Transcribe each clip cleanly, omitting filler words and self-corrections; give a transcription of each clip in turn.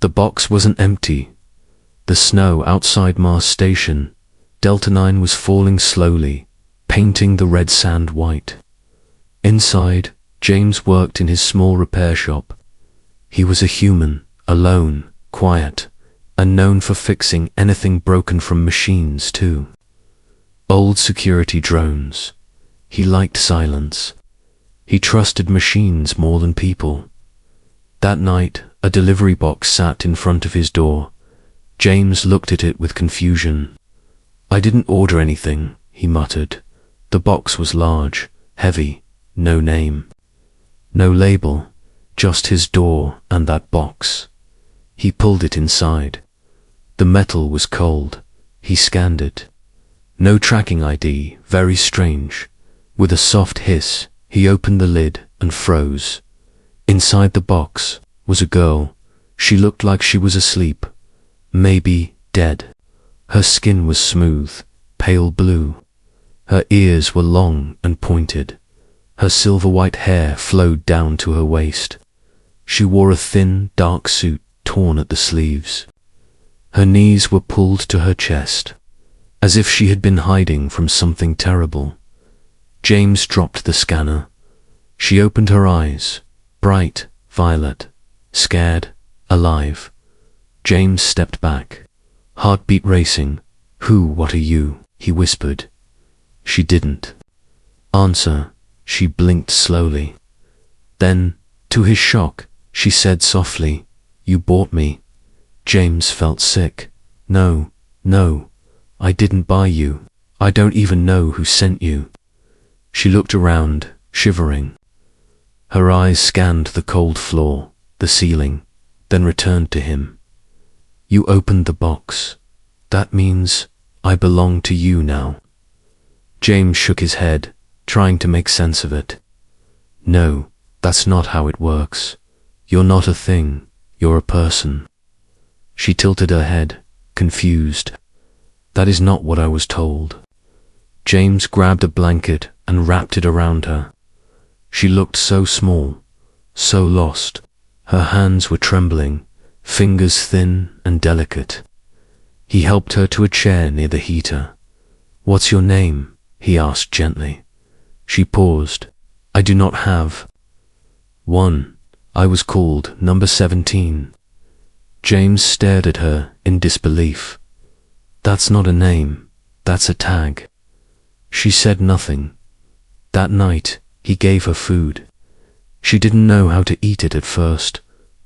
The box wasn't empty. The snow outside Mars Station, Delta 9 was falling slowly, painting the red sand white. Inside, James worked in his small repair shop. He was a human, alone, quiet, and known for fixing anything broken from machines too. Old security drones. He liked silence. He trusted machines more than people. That night, a delivery box sat in front of his door. James looked at it with confusion. "I didn't order anything," he muttered. The box was large, heavy, no name. No label, just his door and that box. He pulled it inside. The metal was cold. He scanned it. No tracking ID, very strange. With a soft hiss, he opened the lid and froze. Inside the box was a girl. She looked like she was asleep, maybe dead. Her skin was smooth, pale blue. Her ears were long and pointed. Her silver-white hair flowed down to her waist. She wore a thin, dark suit torn at the sleeves. Her knees were pulled to her chest, as if she had been hiding from something terrible. James dropped the scanner. She opened her eyes, bright, violet, scared, alive. James stepped back, heartbeat racing. What are you?" he whispered. She didn't answer. She blinked slowly. Then, to his shock, she said softly, "You bought me." James felt sick. No, I didn't buy you. I don't even know who sent you." She looked around, shivering. Her eyes scanned the cold floor, the ceiling, then returned to him. "You opened the box. That means I belong to you now." James shook his head, trying to make sense of it. "No, that's not how it works. You're not a thing, you're a person." She tilted her head, confused. "That is not what I was told." James grabbed a blanket and wrapped it around her. She looked so small, so lost. Her hands were trembling, fingers thin and delicate. He helped her to a chair near the heater. "What's your name?" he asked gently. She paused. "I do not have one. I was called number 17. James stared at her in disbelief. "That's not a name, that's a tag." She said nothing. That night, he gave her food. She didn't know how to eat it at first,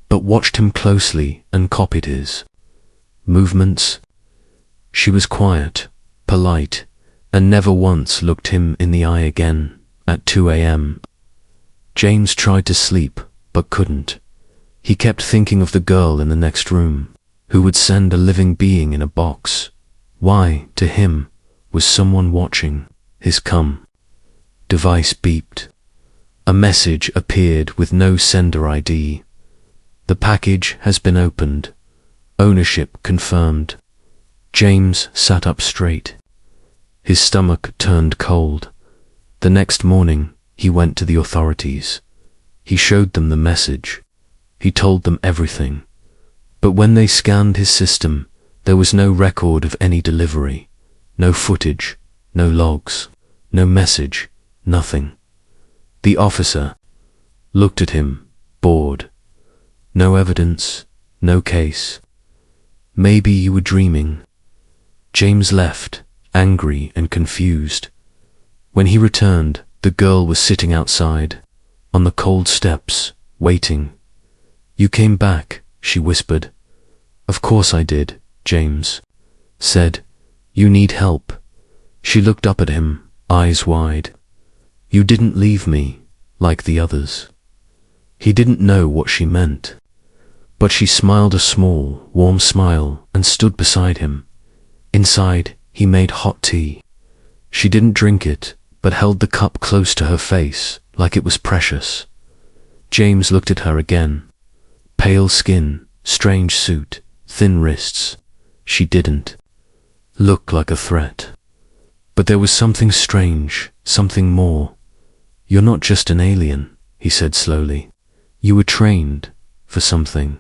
but watched him closely and copied his movements. She was quiet, polite, and never once looked him in the eye again at 2 a.m. James tried to sleep, but couldn't. He kept thinking of the girl in the next room, who would send a living being in a box. Why, to him, was someone watching his come? Device beeped. A message appeared with no sender ID. "The package has been opened. Ownership confirmed." James sat up straight. His stomach turned cold. The next morning, he went to the authorities. He showed them the message. He told them everything. But when they scanned his system, there was no record of any delivery. No footage, no logs, no message, nothing. The officer looked at him, bored. "No evidence, no case. Maybe you were dreaming." James left, angry and confused. When he returned, the girl was sitting outside, on the cold steps, waiting. "You came back," she whispered. "Of course I did," James said. "You need help." She looked up at him, eyes wide. "You didn't leave me, like the others." He didn't know what she meant, but she smiled a small, warm smile and stood beside him. Inside, he made hot tea. She didn't drink it, but held the cup close to her face, like it was precious. James looked at her again. Pale skin, strange suit, thin wrists. She didn't look like a threat. But there was something strange, something more. "You're not just an alien," he said slowly. "You were trained for something."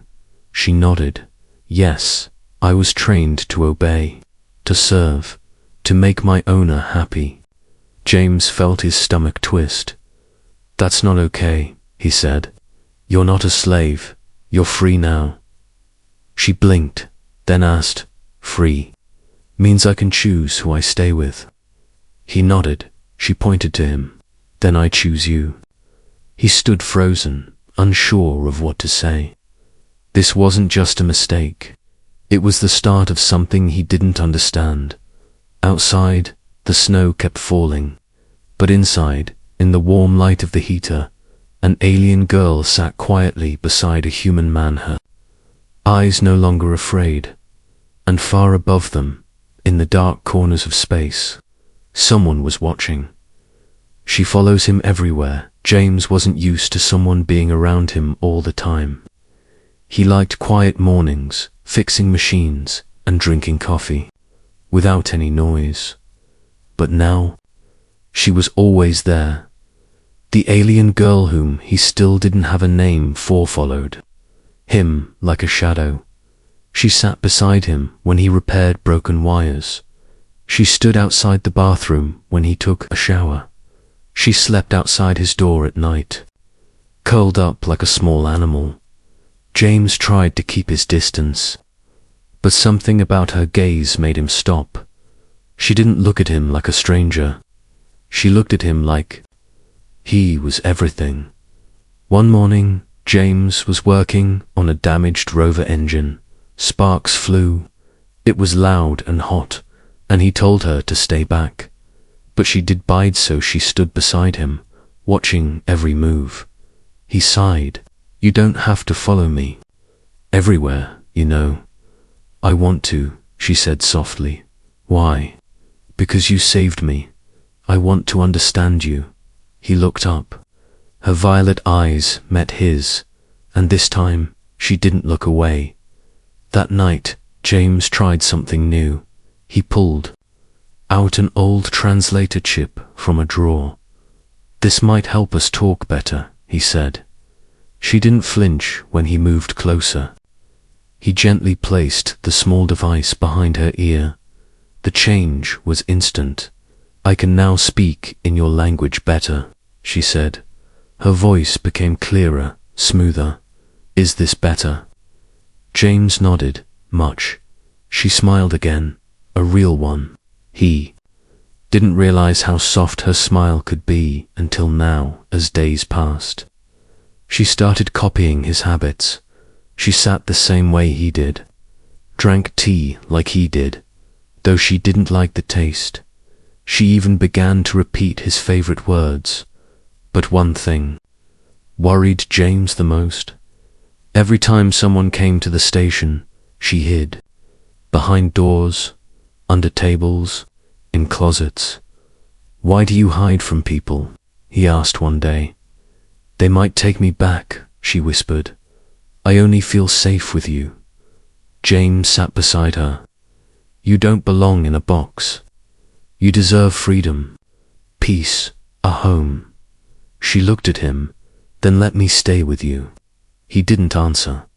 She nodded. Yes, I was trained to obey, to serve, to make my owner happy. James felt his stomach twist. That's not okay, he said. You're not a slave. You're free now. She blinked, then asked, free? Means I can choose who I stay with. He nodded. She pointed to him. Then I choose you. He stood frozen, unsure of what to say. This wasn't just a mistake. It was the start of something he didn't understand. Outside, the snow kept falling, but inside, in the warm light of the heater, an alien girl sat quietly beside a human man, her eyes no longer afraid. And far above them, in the dark corners of space, someone was watching. She follows him everywhere. James wasn't used to someone being around him all the time. He liked quiet mornings, fixing machines, and drinking coffee, without any noise. But now, she was always there. The alien girl whom he still didn't have a name for followed him like a shadow. She sat beside him when he repaired broken wires. She stood outside the bathroom when he took a shower. She slept outside his door at night, curled up like a small animal. James tried to keep his distance, but something about her gaze made him stop. She didn't look at him like a stranger. She looked at him like he was everything. One morning, James was working on a damaged rover engine. Sparks flew. It was loud and hot, and he told her to stay back. But she did bide, so she stood beside him, watching every move. He sighed. You don't have to follow me everywhere, you know. I want to, she said softly. Why? Because you saved me. I want to understand you. He looked up. Her violet eyes met his, and this time she didn't look away. That night, James tried something new. He pulled out an old translator chip from a drawer. This might help us talk better, he said. She didn't flinch when he moved closer. He gently placed the small device behind her ear. The change was instant. I can now speak in your language better, she said. Her voice became clearer, smoother. Is this better? James nodded. Much. She smiled again, a real one. He didn't realize how soft her smile could be until now, as days passed. She started copying his habits. She sat the same way he did, drank tea like he did, though she didn't like the taste. She even began to repeat his favorite words. But one thing worried James the most. Every time someone came to the station, she hid. Behind doors, under tables, in closets. Why do you hide from people? He asked one day. They might take me back, she whispered. I only feel safe with you. James sat beside her. You don't belong in a box. You deserve freedom, peace, a home. She looked at him. Then let me stay with you. He didn't answer.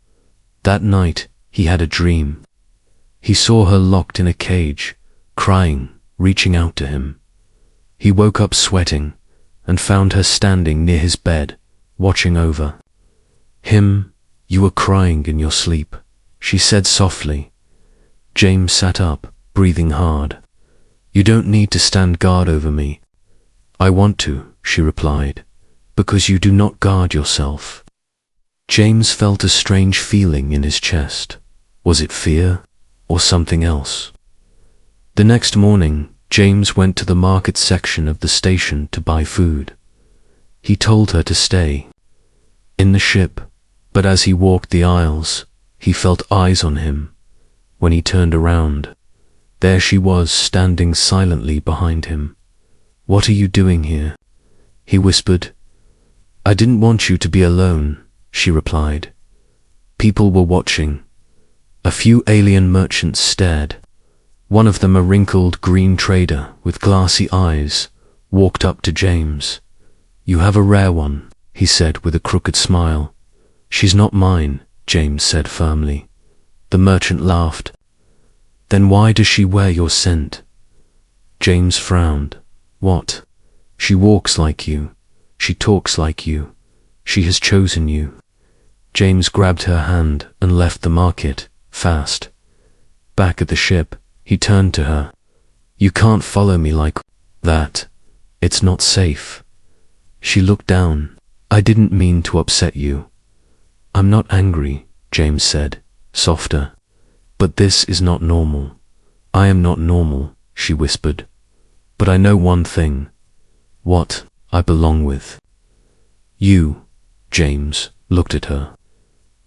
That night, he had a dream. He saw her locked in a cage, crying, reaching out to him. He woke up sweating and found her standing near his bed, watching over him. You were crying in your sleep, she said softly. James sat up, breathing hard. You don't need to stand guard over me. I want to, she replied, because you do not guard yourself. James felt a strange feeling in his chest. Was it fear or something else? The next morning, James went to the market section of the station to buy food. He told her to stay in the ship, but as he walked the aisles, he felt eyes on him. When he turned around, there she was standing silently behind him. What are you doing here? He whispered. I didn't want you to be alone, she replied. People were watching. A few alien merchants stared. One of them, a wrinkled green trader with glassy eyes, walked up to James. You have a rare one, he said with a crooked smile. She's not mine, James said firmly. The merchant laughed. Then why does she wear your scent? James frowned. What? She walks like you. She talks like you. She has chosen you. James grabbed her hand and left the market, fast. Back at the ship, he turned to her. You can't follow me like that. It's not safe. She looked down. I didn't mean to upset you. I'm not angry, James said, softer. But this is not normal. I am not normal, she whispered. But I know one thing. What? I belong with. You, James, looked at her.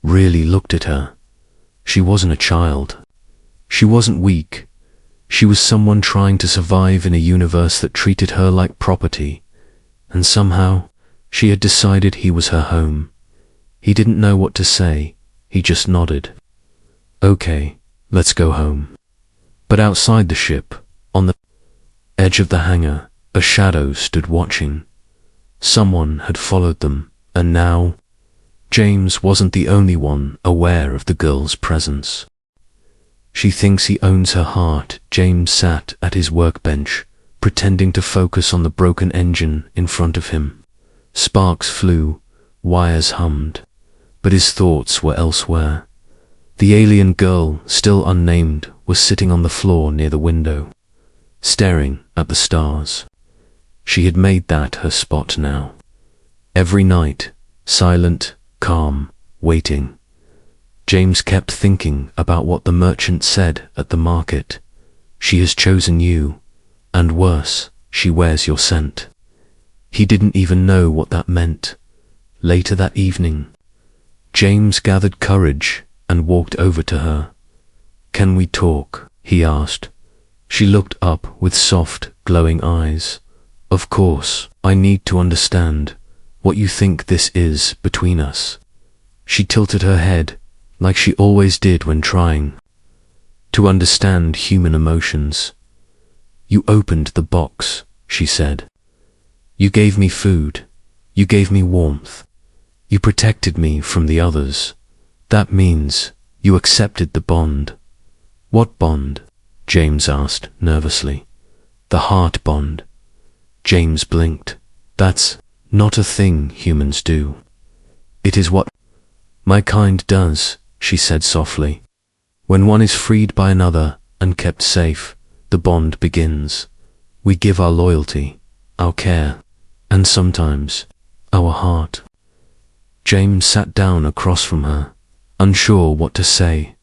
Really looked at her. She wasn't a child. She wasn't weak. She was someone trying to survive in a universe that treated her like property. And somehow, she had decided he was her home. He didn't know what to say. He just nodded. Okay, let's go home. But outside the ship, on the edge of the hangar, a shadow stood watching. Someone had followed them, and now, James wasn't the only one aware of the girl's presence. She thinks he owns her heart. James sat at his workbench, pretending to focus on the broken engine in front of him. Sparks flew, wires hummed, but his thoughts were elsewhere. The alien girl, still unnamed, was sitting on the floor near the window, staring at the stars. She had made that her spot now. Every night, silent, calm, waiting. James kept thinking about what the merchant said at the market. She has chosen you, and worse, she wears your scent. He didn't even know what that meant. Later that evening, James gathered courage and walked over to her. Can we talk? He asked. She looked up with soft, glowing eyes. Of course, I need to understand what you think this is between us. She tilted her head, like she always did when trying to understand human emotions. You opened the box, she said. You gave me food. You gave me warmth. You protected me from the others. That means you accepted the bond. What bond? James asked nervously. The heart bond. James blinked. That's not a thing humans do. It is what my kind does, she said softly. When one is freed by another and kept safe, the bond begins. We give our loyalty, our care, and sometimes our heart. James sat down across from her, unsure what to say.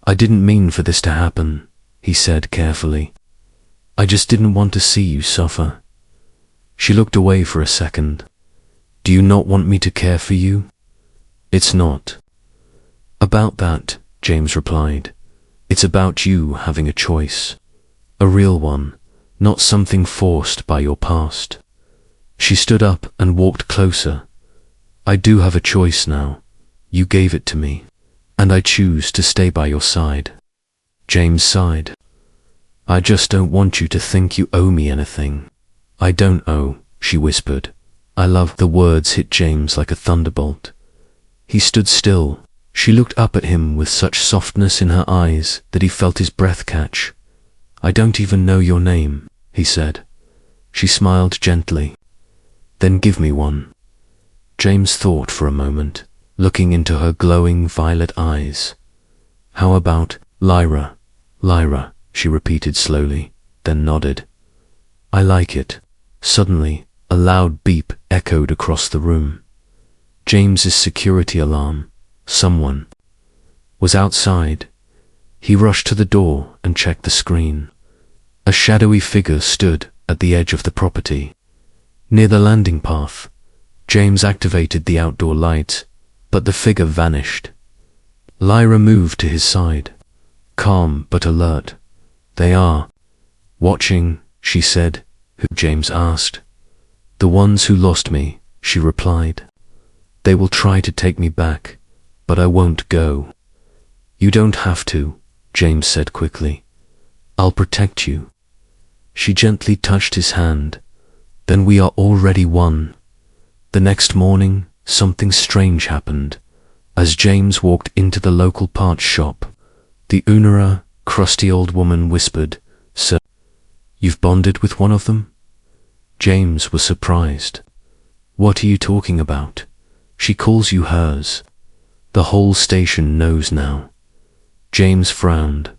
I didn't mean for this to happen, he said carefully. I just didn't want to see you suffer. She looked away for a second. Do you not want me to care for you? It's not about that, James replied. It's about you having a choice. A real one, not something forced by your past. She stood up and walked closer. I do have a choice now. You gave it to me, and I choose to stay by your side. James sighed. I just don't want you to think you owe me anything. I don't owe, she whispered. I love. The words hit James like a thunderbolt. He stood still. She looked up at him with such softness in her eyes that he felt his breath catch. I don't even know your name, he said. She smiled gently. Then give me one. James thought for a moment, looking into her glowing violet eyes. How about Lyra? Lyra, she repeated slowly, then nodded. I like it. Suddenly, a loud beep echoed across the room. James's security alarm. Someone was outside. He rushed to the door and checked the screen. A shadowy figure stood at the edge of the property. Near the landing path, James activated the outdoor light, but the figure vanished. Lyra moved to his side, calm but alert. They are watching, she said. Who? James asked. The ones who lost me, she replied. They will try to take me back, but I won't go. You don't have to, James said quickly. I'll protect you. She gently touched his hand. Then we are already one. The next morning, something strange happened. As James walked into the local parts shop, The Unera, crusty old woman whispered, "Sir, you've bonded with one of them?" James was surprised. "What are you talking about? She calls you hers. The whole station knows now." James frowned.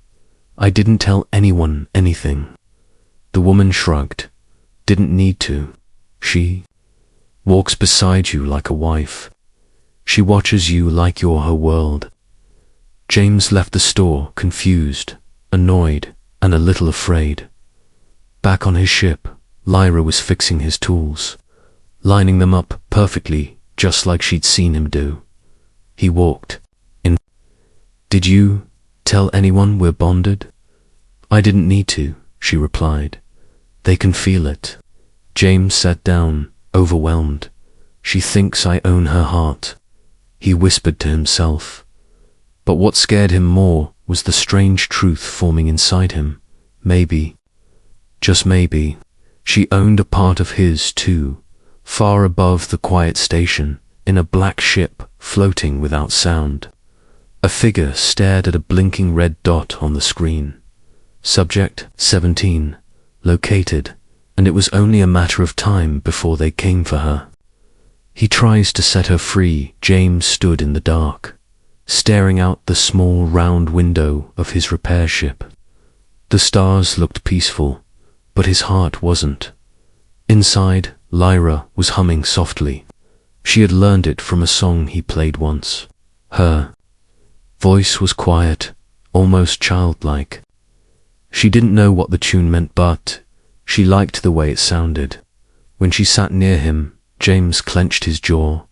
"I didn't tell anyone anything." The woman shrugged. "Didn't need to. She walks beside you like a wife. She watches you like you're her world." James left the store, confused, annoyed, and a little afraid. Back on his ship, Lyra was fixing his tools, lining them up perfectly, just like she'd seen him do. He walked in. "Did you tell anyone we're bonded?" "I didn't need to," she replied. "They can feel it." James sat down, overwhelmed. "She thinks I own her heart," he whispered to himself. But what scared him more was the strange truth forming inside him. Maybe, just maybe, she owned a part of his too, far above the quiet station, in a black ship floating without sound. A figure stared at a blinking red dot on the screen. Subject 17, located, and it was only a matter of time before they came for her. He tries to set her free. James stood in the dark, staring out the small round window of his repair ship. The stars looked peaceful, but his heart wasn't. Inside, Lyra was humming softly. She had learned it from a song he played once. Her voice was quiet, almost childlike. She didn't know what the tune meant, but she liked the way it sounded. When she sat near him, James clenched his jaw.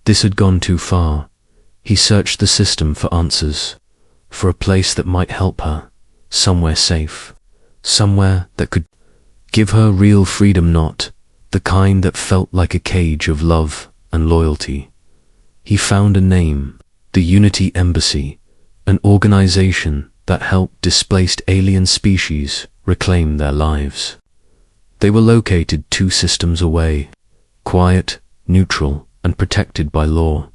This had gone too far. He searched the system for answers, for a place that might help her, somewhere safe, somewhere that could give her real freedom, not the kind that felt like a cage of love and loyalty. He found a name, the Unity Embassy, an organization that helped displaced alien species reclaim their lives. They were located 2 systems away, quiet, neutral, and protected by law.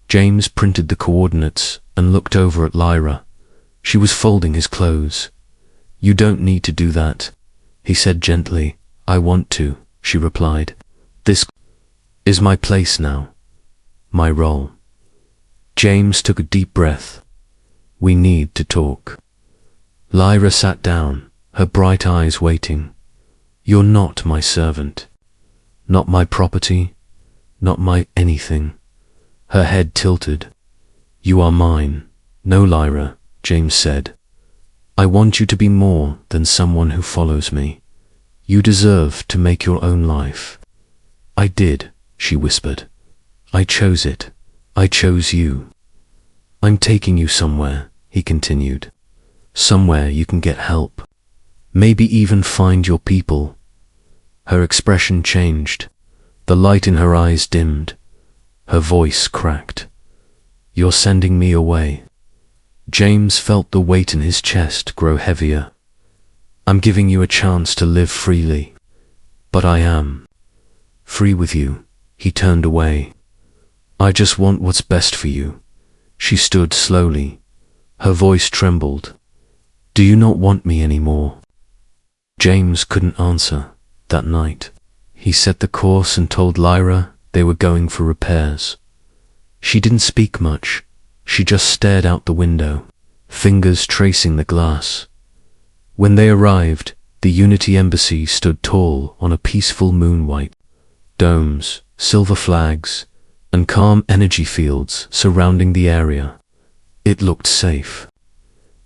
James printed the coordinates and looked over at Lyra. She was folding his clothes. "You don't need to do that," he said gently. "I want to," she replied. "This is my place now, my role." James took a deep breath. "We need to talk." Lyra sat down, her bright eyes waiting. "You're not my servant, not my property, not my anything." Her head tilted. "You are mine." "No, Lyra," James said. "I want you to be more than someone who follows me. You deserve to make your own life." "I did," she whispered. "I chose it. I chose you." "I'm taking you somewhere," he continued. "Somewhere you can get help. Maybe even find your people." Her expression changed. The light in her eyes dimmed. Her voice cracked. "You're sending me away." James felt the weight in his chest grow heavier. "I'm giving you a chance to live freely. But I am free with you." He turned away. "I just want what's best for you." She stood slowly. Her voice trembled. "Do you not want me anymore?" James couldn't answer. That night, he set the course and told Lyra they were going for repairs. She didn't speak much. She just stared out the window, fingers tracing the glass. When they arrived, the Unity Embassy stood tall on a peaceful moon-white. Domes, silver flags, and calm energy fields surrounding the area. It looked safe.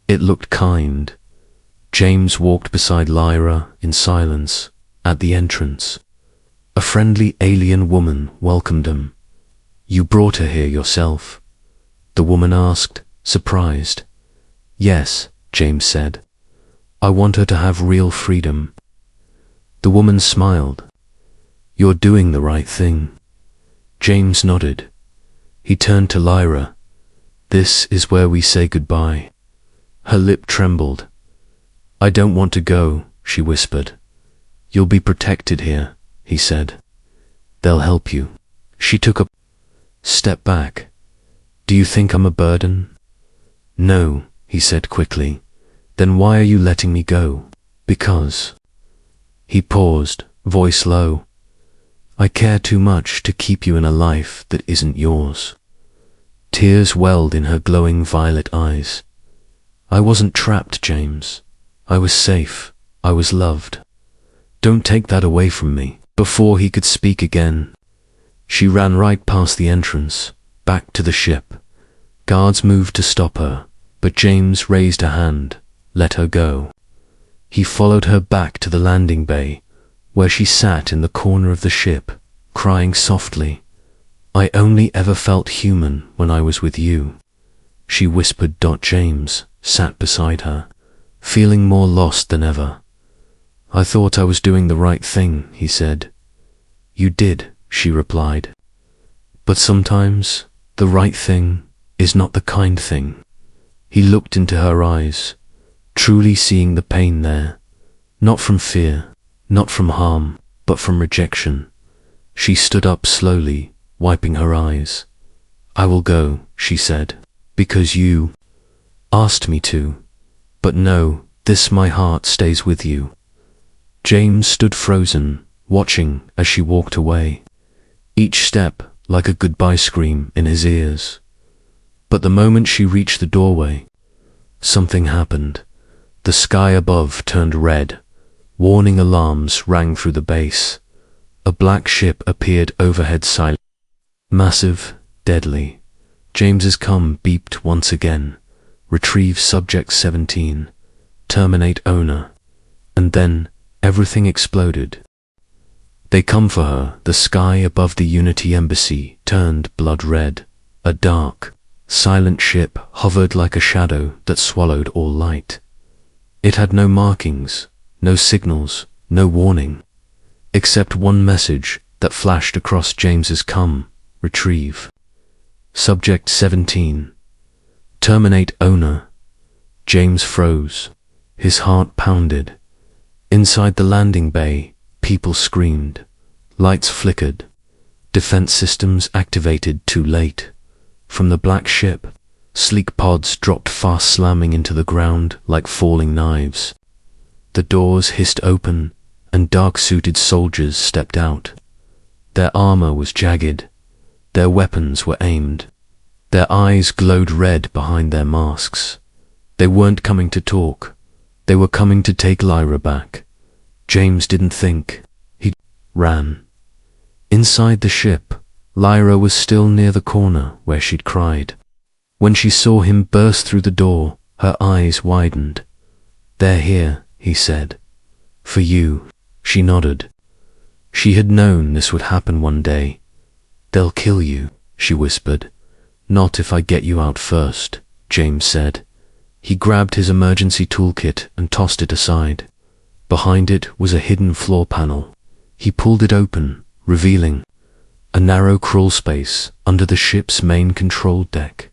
It looked kind. James walked beside Lyra in silence at the entrance. A friendly alien woman welcomed him. "You brought her here yourself?" the woman asked, surprised. "Yes," James said. "I want her to have real freedom." The woman smiled. "You're doing the right thing." James nodded. He turned to Lyra. "This is where we say goodbye." Her lip trembled. "I don't want to go," she whispered. "You'll be protected here," he said. "They'll help you." She took a step back. "Do you think I'm a burden?" "No," he said quickly. Then why are you letting me go? Because. He paused, voice low. I care too much to keep you in a life that isn't yours. Tears welled in her glowing violet eyes. I wasn't trapped, James. I was safe. I was loved. Don't take that away from me. Before he could speak again, she ran right past the entrance, back to the ship. Guards moved to stop her, but James raised a hand, let her go. He followed her back to the landing bay, where she sat in the corner of the ship, crying softly. I only ever felt human when I was with you, she whispered. James sat beside her, feeling more lost than ever. I thought I was doing the right thing, he said. You did, she replied. But sometimes the right thing is not the kind thing. He looked into her eyes, truly seeing the pain there, not from fear, not from harm, but from rejection. She stood up slowly, wiping her eyes. I will go, she said, because you asked me to. But no, this my heart stays with you. James stood frozen, watching as she walked away, each step like a goodbye scream in his ears. But the moment she reached the doorway, something happened. The sky above turned red. Warning alarms rang through the base. A black ship appeared overhead, silent, massive, deadly. James's come beeped once again. Retrieve subject 17. Terminate owner. And then everything exploded. They come for her. The sky above the Unity embassy turned blood red. A dark, silent ship hovered like a shadow that swallowed all light. It had no markings, no signals, no warning, except one message that flashed across James's come: retrieve. Subject 17. Terminate owner. James froze. His heart pounded. Inside the landing bay, people screamed. Lights flickered. Defense systems activated too late. From the black ship, sleek pods dropped fast, slamming into the ground like falling knives. The doors hissed open, and dark-suited soldiers stepped out. Their armor was jagged. Their weapons were aimed. Their eyes glowed red behind their masks. They weren't coming to talk. They were coming to take Lyra back. James didn't think. He ran. Inside the ship, Lyra was still near the corner where she'd cried. When she saw him burst through the door, her eyes widened. They're here, he said. For you. She nodded. She had known this would happen one day. They'll kill you, she whispered. Not if I get you out first, James said. He grabbed his emergency toolkit and tossed it aside. Behind it was a hidden floor panel. He pulled it open, revealing a narrow crawl space under the ship's main control deck.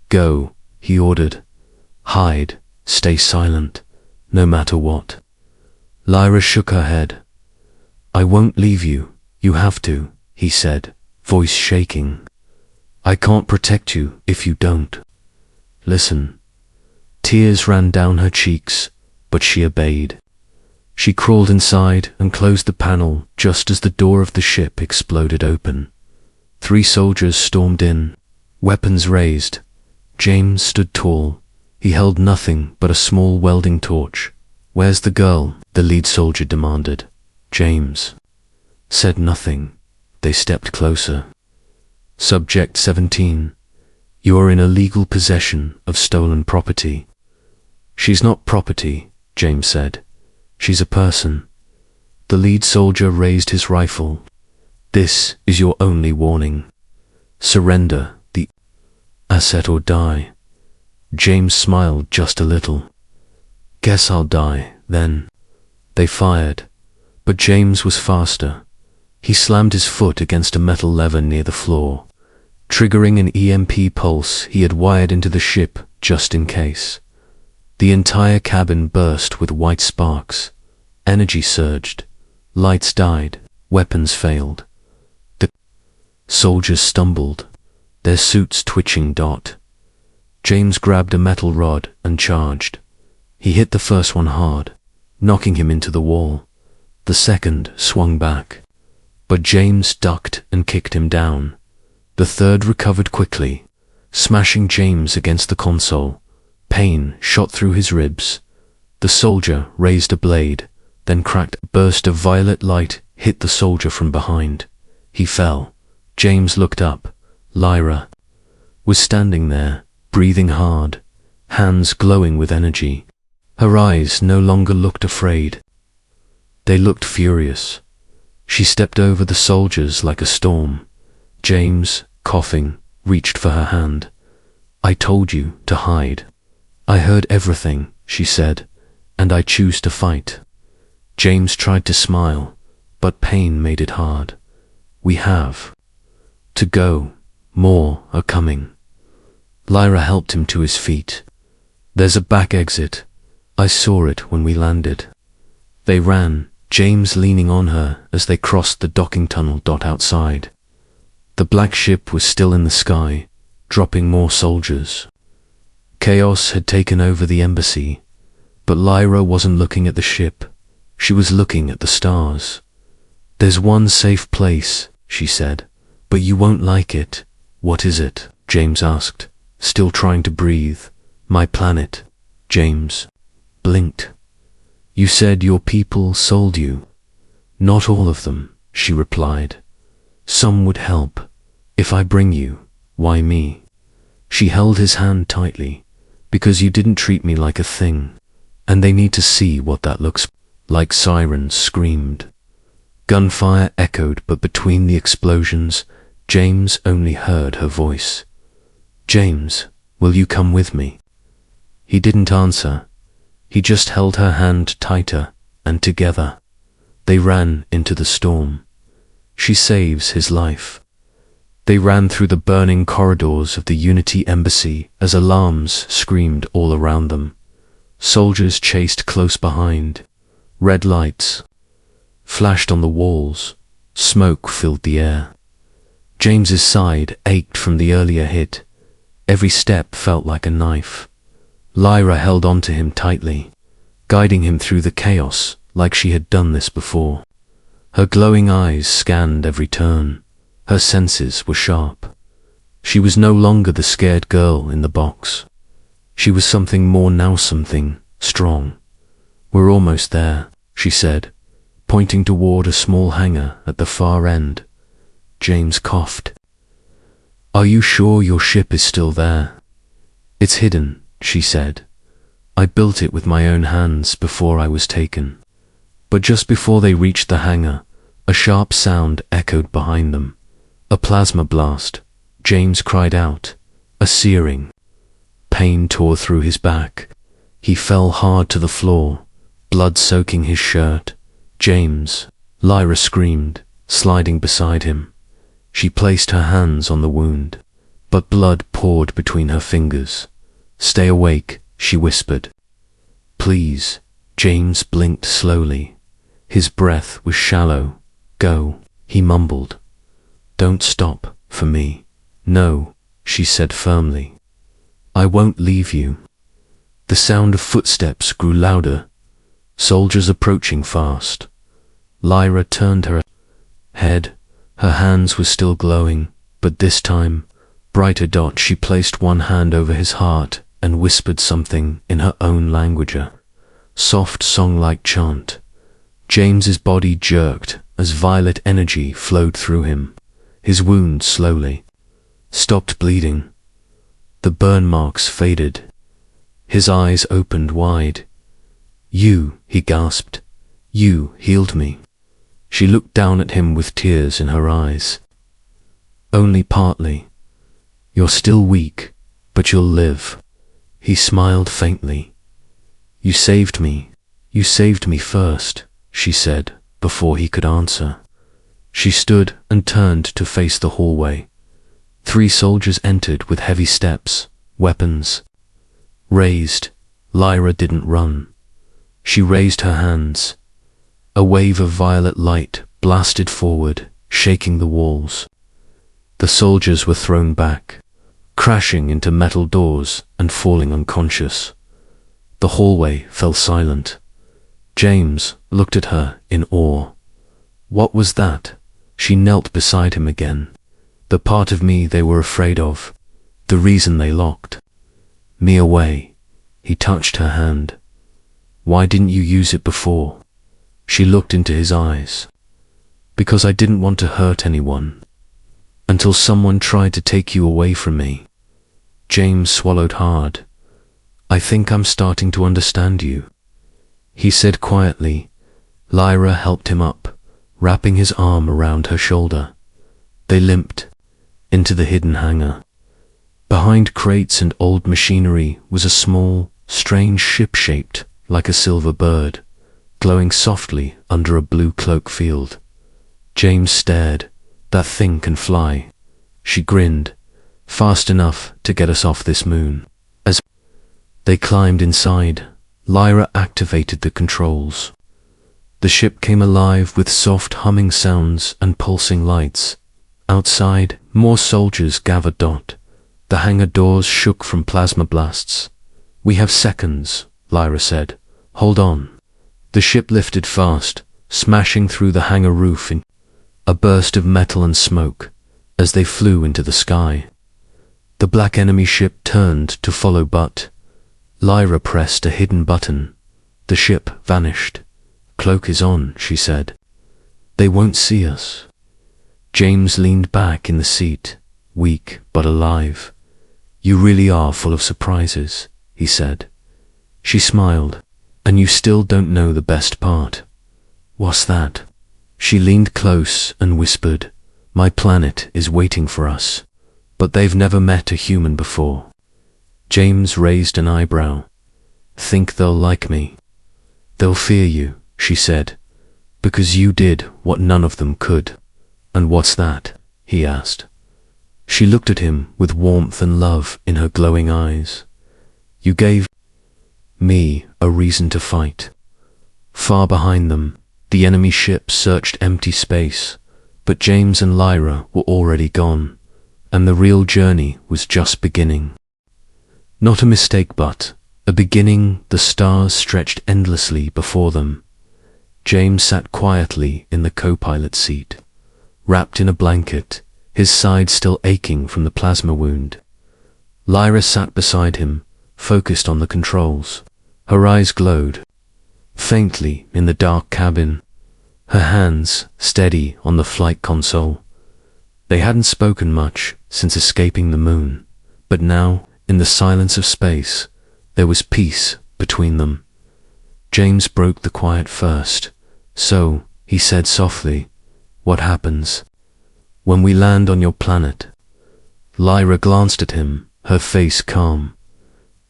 Go, he ordered. Hide, stay silent, no matter what. Lyra shook her head. I won't leave you, you have to, he said, voice shaking. I can't protect you if you don't. Listen. Tears ran down her cheeks, but she obeyed. She crawled inside and closed the panel just as the door of the ship exploded open. 3 soldiers stormed in, weapons raised. James stood tall. He held nothing but a small welding torch. Where's the girl? The lead soldier demanded. James said nothing. They stepped closer. Subject 17. You are in illegal possession of stolen property. She's not property, James said. She's a person. The lead soldier raised his rifle. This is your only warning. Surrender the asset or die. James smiled just a little. Guess I'll die, then. They fired, but James was faster. He slammed his foot against a metal lever near the floor, triggering an EMP pulse he had wired into the ship just in case. The entire cabin burst with white sparks. Energy surged. Lights died. Weapons failed. The soldiers stumbled, their suits twitching. James grabbed a metal rod and charged. He hit the first one hard, knocking him into the wall. The second swung back, but James ducked and kicked him down. The third recovered quickly, smashing James against the console. Pain shot through his ribs. The soldier raised a blade, then cracked. A burst of violet light hit the soldier from behind. He fell. James looked up. Lyra was standing there, breathing hard, hands glowing with energy. Her eyes no longer looked afraid. They looked furious. She stepped over the soldiers like a storm. James, coughing, reached for her hand. "I told you to hide. I heard everything," she said, "and I choose to fight." James tried to smile, but pain made it hard. "We have to go. More are coming." Lyra helped him to his feet. "There's a back exit. I saw it when we landed." They ran, James leaning on her as they crossed the docking tunnel. Outside, the black ship was still in the sky, dropping more soldiers. Chaos had taken over the embassy, but Lyra wasn't looking at the ship. She was looking at the stars. "There's one safe place," she said, "but you won't like it." "What is it?" James asked, still trying to breathe. "My planet." James blinked. "You said your people sold you." "Not all of them," she replied. "Some would help. If I bring you, why me?" She held his hand tightly. "Because you didn't treat me like a thing, and they need to see what that looks like." Sirens screamed. Gunfire echoed, but between the explosions, James only heard her voice. "James, will you come with me?" He didn't answer. He just held her hand tighter, and together, they ran into the storm. She saves his life. They ran through the burning corridors of the Unity Embassy as alarms screamed all around them. Soldiers chased close behind. Red lights flashed on the walls. Smoke filled the air. James's side ached from the earlier hit. Every step felt like a knife. Lyra held on to him tightly, guiding him through the chaos like she had done this before. Her glowing eyes scanned every turn. Her senses were sharp. She was no longer the scared girl in the box. She was something more now, something strong. "We're almost there," she said, pointing toward a small hangar at the far end. James coughed. "Are you sure your ship is still there?" "It's hidden," she said. "I built it with my own hands before I was taken." But just before they reached the hangar, a sharp sound echoed behind them. A plasma blast. James cried out. A searing. Pain tore through his back. He fell hard to the floor, blood soaking his shirt. "James!" Lyra screamed, sliding beside him. She placed her hands on the wound, but blood poured between her fingers. "Stay awake," she whispered. "Please." James blinked slowly. His breath was shallow. "Go," he mumbled. "Don't stop for me." "No," she said firmly. "I won't leave you." The sound of footsteps grew louder. Soldiers approaching fast. Lyra turned her head. Her hands were still glowing, but this time, brighter. She placed one hand over his heart and whispered something in her own language, a soft song-like chant. James's body jerked as violet energy flowed through him. His wound slowly stopped bleeding. The burn marks faded. His eyes opened wide. "You," he gasped. "You healed me." She looked down at him with tears in her eyes. "Only partly. You're still weak, but you'll live." He smiled faintly. "You saved me. You saved me first," she said, before he could answer. She stood and turned to face the hallway. 3 soldiers entered with heavy steps, weapons raised. Lyra didn't run. She raised her hands. A wave of violet light blasted forward, shaking the walls. The soldiers were thrown back, crashing into metal doors and falling unconscious. The hallway fell silent. James looked at her in awe. What was that? She knelt beside him again. The part of me they were afraid of. The reason they locked me away. He touched her hand. Why didn't you use it before? She looked into his eyes. Because I didn't want to hurt anyone. Until someone tried to take you away from me. James swallowed hard. I think I'm starting to understand you, he said quietly. Lyra helped him up, wrapping his arm around her shoulder. They limped into the hidden hangar. Behind crates and old machinery was a small, strange ship shaped like a silver bird, glowing softly under a blue cloak field. James stared. That thing can fly. She grinned. Fast enough to get us off this moon. As they climbed inside, Lyra activated the controls. The ship came alive with soft humming sounds and pulsing lights. Outside, more soldiers gathered. The hangar doors shook from plasma blasts. We have seconds, Lyra said. Hold on. The ship lifted fast, smashing through the hangar roof in a burst of metal and smoke as they flew into the sky. The black enemy ship turned to follow, but Lyra pressed a hidden button. The ship vanished. Cloak is on, she said. They won't see us. James leaned back in the seat, weak but alive. You really are full of surprises, he said. She smiled. And you still don't know the best part. What's that? She leaned close and whispered, My planet is waiting for us, but they've never met a human before. James raised an eyebrow. Think they'll like me? They'll fear you, she said, because you did what none of them could. And what's that? He asked. She looked at him with warmth and love in her glowing eyes. You gave me a reason to fight. Far behind them, the enemy ship searched empty space, but James and Lyra were already gone, and the real journey was just beginning. Not a mistake, but a beginning. The stars stretched endlessly before them. James sat quietly in the co-pilot seat, wrapped in a blanket, his side still aching from the plasma wound. Lyra sat beside him, focused on the controls. Her eyes glowed faintly in the dark cabin, her hands steady on the flight console. They hadn't spoken much since escaping the moon, but now, in the silence of space, there was peace between them. James broke the quiet first. So, he said softly, what happens when we land on your planet? Lyra glanced at him, her face calm.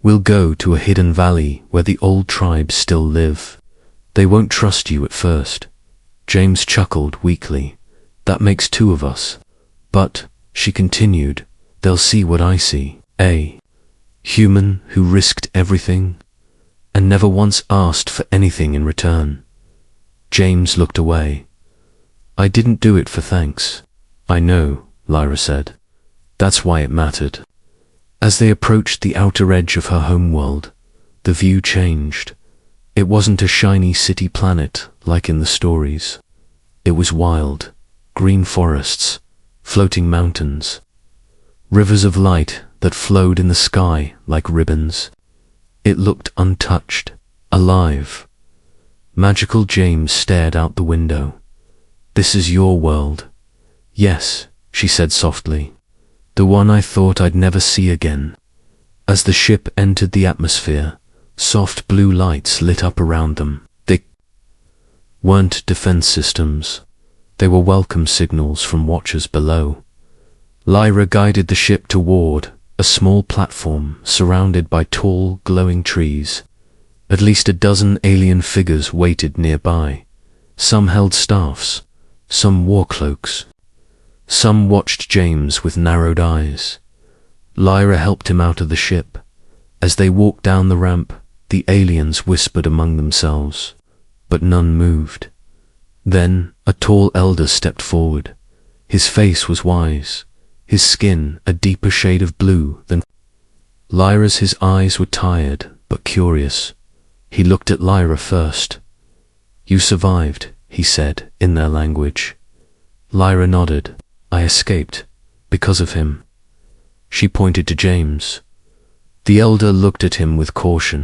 We'll go to a hidden valley where the old tribes still live. They won't trust you at first. James chuckled weakly. That makes two of us. But, she continued, they'll see what I see. A human who risked everything and never once asked for anything in return. James looked away. I didn't do it for thanks. I know, Lyra said. That's why it mattered. As they approached the outer edge of her homeworld, the view changed. It wasn't a shiny city planet like in the stories. It was wild, green forests, floating mountains, rivers of light that flowed in the sky like ribbons. It looked untouched, alive. Magical. James stared out the window. This is your world. Yes, she said softly. The one I thought I'd never see again. As the ship entered the atmosphere, soft blue lights lit up around them. They weren't defense systems. They were welcome signals from watchers below. Lyra guided the ship toward a small platform surrounded by tall, glowing trees. At least a dozen alien figures waited nearby. Some held staffs, some wore cloaks. Some watched James with narrowed eyes. Lyra helped him out of the ship. As they walked down the ramp, the aliens whispered among themselves, but none moved. Then a tall elder stepped forward. His face was wise, his skin a deeper shade of blue than Lyra's. His eyes were tired but curious. He looked at Lyra first. "You survived," he said in their language. Lyra nodded. "I escaped because of him." She pointed to James. The elder looked at him with caution.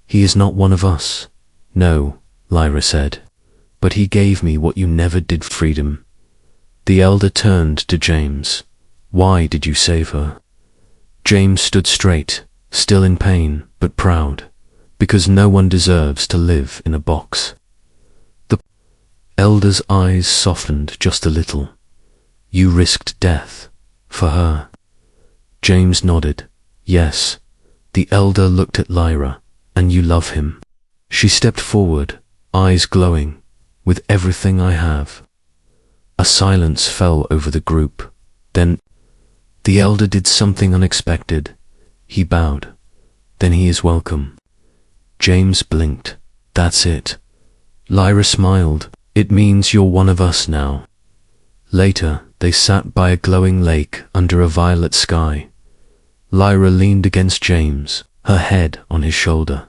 "He is not one of us." "No," Lyra said, "but he gave me what you never did, freedom." The elder turned to James. "Why did you save her?" James stood straight, still in pain, but proud, because no one deserves to live in a box. The elder's eyes softened just a little. "You risked death for her." James nodded. "Yes." The elder looked at Lyra. "And you love him?" She stepped forward, eyes glowing. "With everything I have." A silence fell over the group. Then the elder did something unexpected. He bowed. "Then he is welcome." James blinked. "That's it." Lyra smiled. "It means you're one of us now." Later, they sat by a glowing lake under a violet sky. Lyra leaned against James, her head on his shoulder.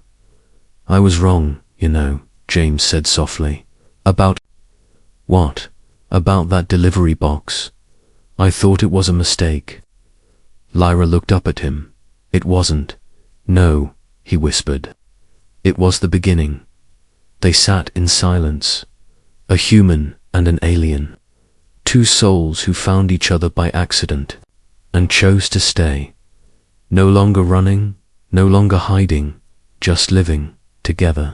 "I was wrong, you know," James said softly. "About what?" "About that delivery box. I thought it was a mistake." Lyra looked up at him. "It wasn't." "No," he whispered. "It was the beginning." They sat in silence. A human and an alien. Two souls who found each other by accident and chose to stay. No longer running, no longer hiding, just living together.